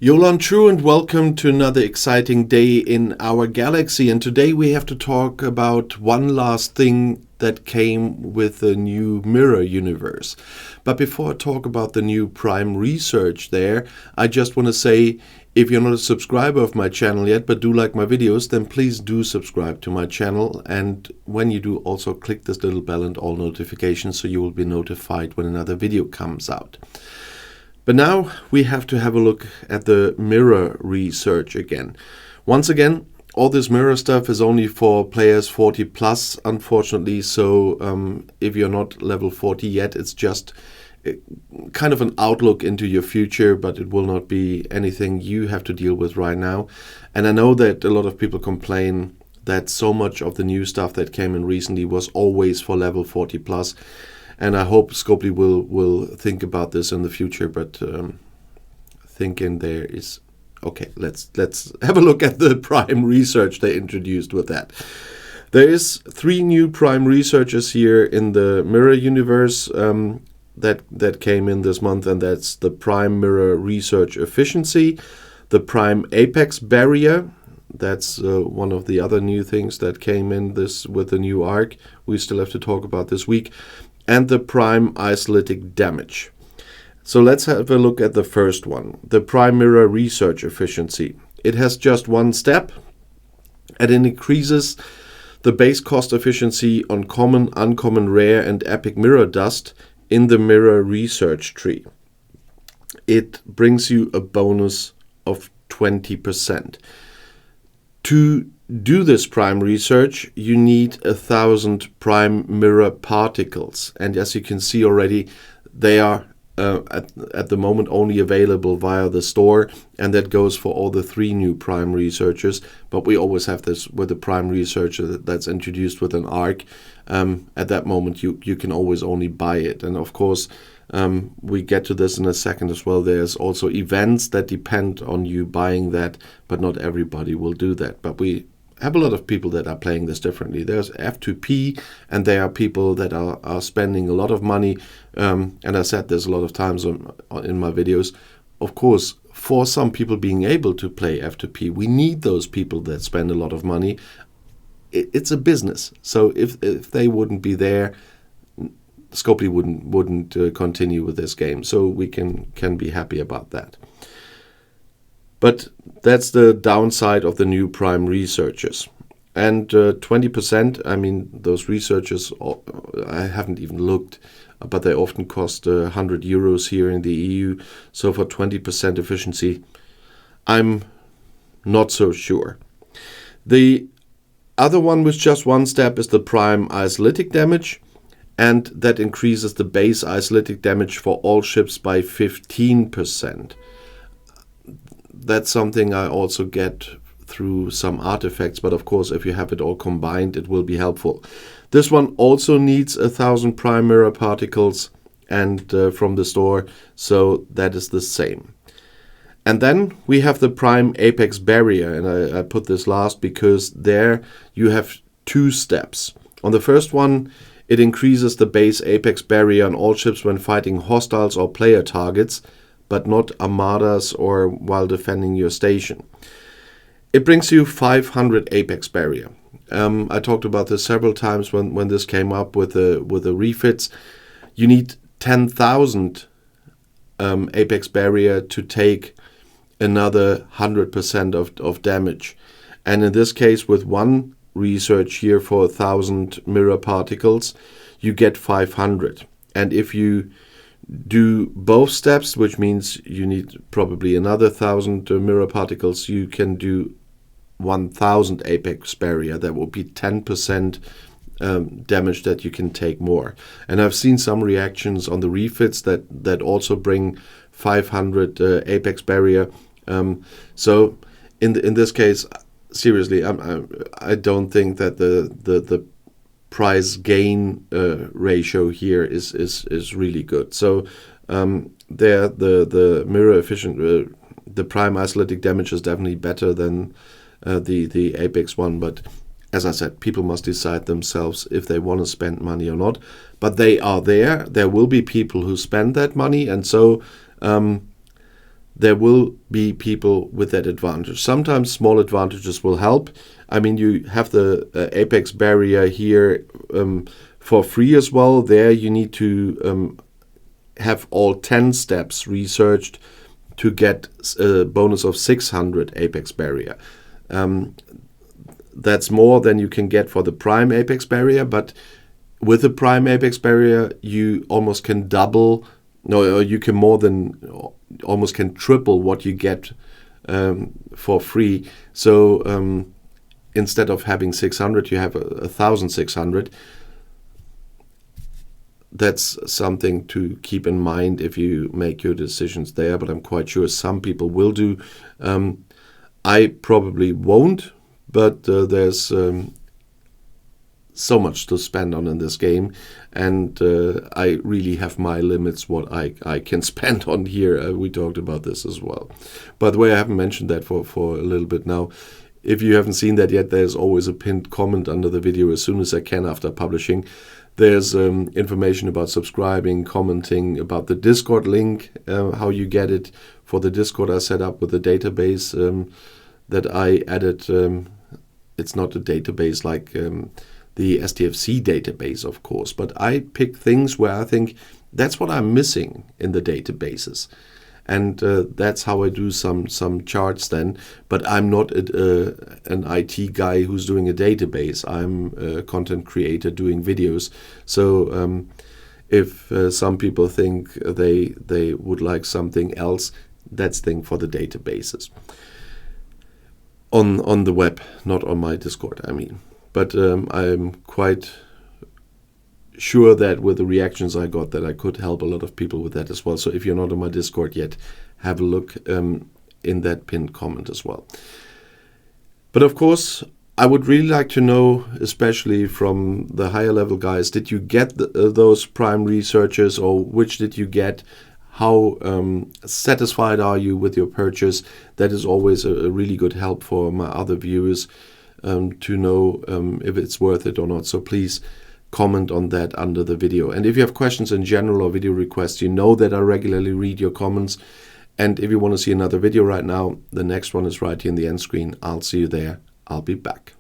Yolan True, and welcome to another exciting day in our galaxy. And today we have to talk about one last thing that came with the new Mirror universe. But before I talk about the new Prime research there, I just want to say, if you're not a subscriber of my channel yet but do like my videos, then please do subscribe to my channel. And when you do, also click this little bell and all notifications so you will be notified when another video comes out. But now we have to have a look at the Mirror research again. Once again, all this Mirror stuff is only for players 40 plus, unfortunately. So if you're not level 40 yet, it's just kind of an outlook into your future, but it will not be anything you have to deal with right now. And I know that a lot of people complain that so much of the new stuff that came in recently was always for level 40 plus. And I hope Scopely will think about this in the future, but thinking there is... Okay, let's have a look at the Prime research they introduced with that. There is 3 new Prime researchers here in the Mirror universe that came in this month, and that's the Prime Mirror Research Efficiency, the Prime Apex Barrier. That's one of the other new things that came in this with the new arc. We still have to talk about this week. And the Prime Isolytic Damage. So let's have a look at the first one, the Prime Mirror Research Efficiency. It has just one step, and it increases the base cost efficiency on common, uncommon, rare, and epic mirror dust in the Mirror Research tree. It brings you a bonus of 20%. To do this Prime research, you need 1,000 Prime Mirror particles. And as you can see already, they are at the moment only available via the store. And that goes for all the 3 new Prime researchers. But we always have this with the Prime researcher that's introduced with an arc. At that moment, you can always only buy it. And of course, we get to this in a second as well. There's also events that depend on you buying that, but not everybody will do that. But we have a lot of people that are playing this differently. There's F2P, and there are people that are spending a lot of money. And I said this a lot of times in my videos. Of course, for some people being able to play F2P, we need those people that spend a lot of money. It's a business. So if they wouldn't be there, Scopely wouldn't continue with this game. So we can be happy about that. But that's the downside of the new Prime researchers. And 20%, I mean, those researchers, I haven't even looked, but they often cost 100 euros here in the EU. So for 20% efficiency, I'm not so sure. The other one with just one step is the Prime Isolytic Damage. And that increases the base isolytic damage for all ships by 15%. That's something I also get through some artifacts, but of course if you have it all combined it will be helpful. This one also needs 1,000 Prime Mirror particles and from the store, so that is the same. And then we have the Prime Apex Barrier, and I put this last because there you have 2 steps. On the first one, it increases the base Apex Barrier on all ships when fighting hostiles or player targets, but not armadas or while defending your station. It brings you 500 Apex Barrier. I talked about this several times when this came up with the refits. You need 10,000 Apex Barrier to take another 100% of damage. And in this case, with one research here for 1,000 mirror particles, you get 500. And if you do both steps, which means you need probably another 1,000 mirror particles, you can do 1,000 Apex Barrier. That will be 10% damage that you can take more. And I've seen some reactions on the refits that also bring 500 Apex Barrier. So in this case, seriously, I don't think that the price gain ratio here is really good. So there the mirror efficient the Prime Isolytic Damage is definitely better than the Apex one, but as I said, people must decide themselves if they want to spend money or not. But they are there. There will be people who spend that money, and so there will be people with that advantage. Sometimes small advantages will help. I mean, you have the apex barrier here for free as well. There you need to have all 10 steps researched to get a bonus of 600 apex barrier. That's more than you can get for the prime apex barrier, but with the prime apex barrier, you almost can double, no, you can more than, almost can triple what you get for free. So instead of having 600, you have 1,600. That's something to keep in mind if you make your decisions there, but I'm quite sure some people will do. I probably won't, but there's so much to spend on in this game, and I really have my limits what I can spend on here. We talked about this as well. By the way, I haven't mentioned that for a little bit now. If you haven't seen that yet, there's always a pinned comment under the video as soon as I can after publishing. There's information about subscribing, commenting, about the Discord link, how you get it. For the Discord I set up with the database that I added. It's not a database like the STFC database, of course, but I pick things where I think that's what I'm missing in the databases. And that's how I do some charts then. But I'm not an IT guy who's doing a database. I'm a content creator doing videos. So if some people think they would like something else, that's thing for the databases. On the web, not on my Discord, I mean. But I'm quite sure that with the reactions I got that I could help a lot of people with that as well. So if you're not on my Discord yet, have a look in that pinned comment as well. But of course, I would really like to know, especially from the higher level guys, did you get those prime researchers, or which did you get? How satisfied are you with your purchase? That is always a really good help for my other viewers to know if it's worth it or not. So please comment on that under the video. And if you have questions in general or video requests, you know that I regularly read your comments. And if you want to see another video right now, the next one is right here in the end screen. I'll see you there. I'll be back.